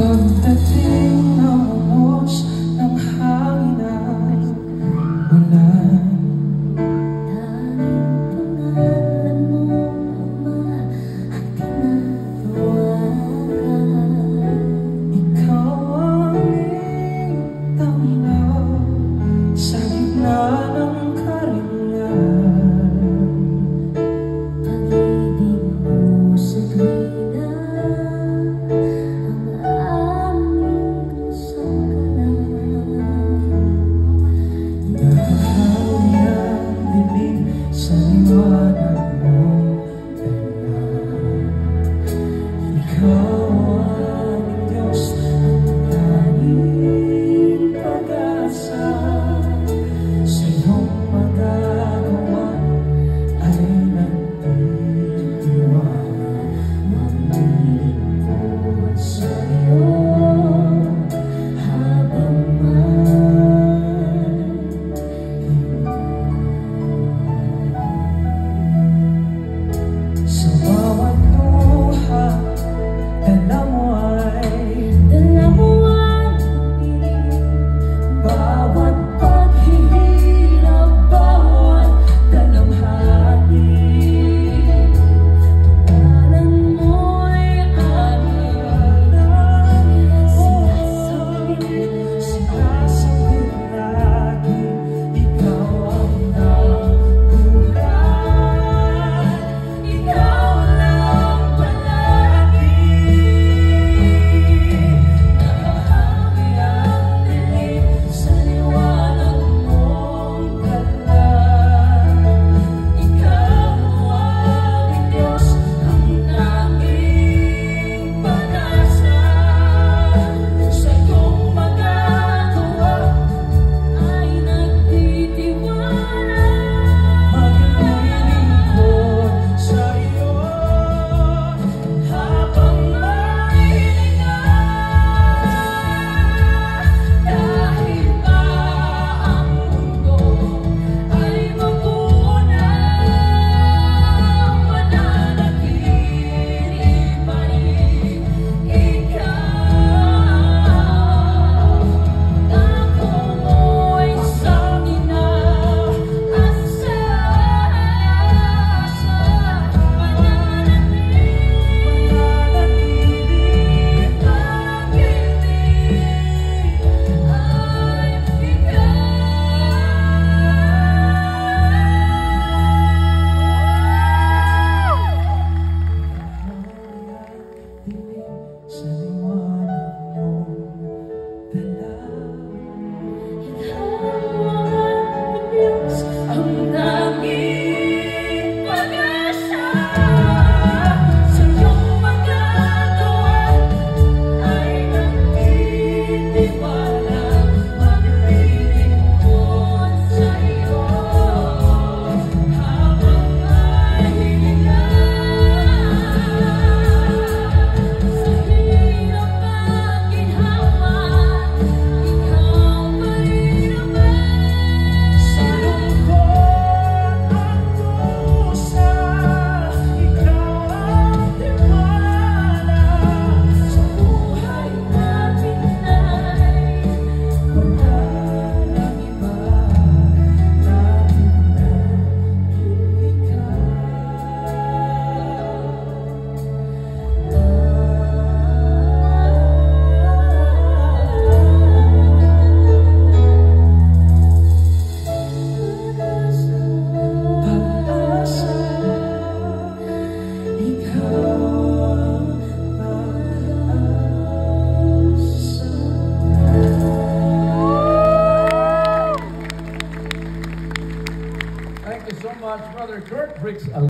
Pagdating ng umos ng hangin ay ulan, tanging pangalan mo, Ama, ang tinahawakan. ikaw ang aming tanglaw sa gitna ng karingan. Pag-ibig mo sa tuwina, sa liwanag mong dala. Ikaw ang Diyos, ang tanging pag-asa. Sa iyong magagawa ay nagtitiwala. Maglilingkod sa iyo habang sa bawat luha, dala mo ay bawat paghihirap, bawat dalamhati. Pangalan mo'y aming sinasambit lagi. Ikaw ang nabuhay, ikaw lang palagi. Nakahagi ang dilim sa liwanag mong dala. Ikaw ang Diyos, ang tanging pag-asa. Sa iyong magagawa ay nagtitiwala. Maglilingkod sa iyo habang may hininga. Kahit pa ang mundo ay maguna, mananatili pa rin ikaw. Ako mo'y sangin na asa, mananatili pag-ibig ay ikaw. Sa liwanag mong dala. Ang tanging pag-asa. Sa iyong magagawa ay nagtitiwala. Maglilingkod sa iyo habang may hininga. Sa hirap at ginhawa, ikaw pa rin naman. Sa lungkot at kusa, ikaw ang tiwala. Sa buhay natin ay wala nang iba, natin na ikaw. Pag-asa, ikaw pag-asa. Thank you so much, Brother Kurt Briggs.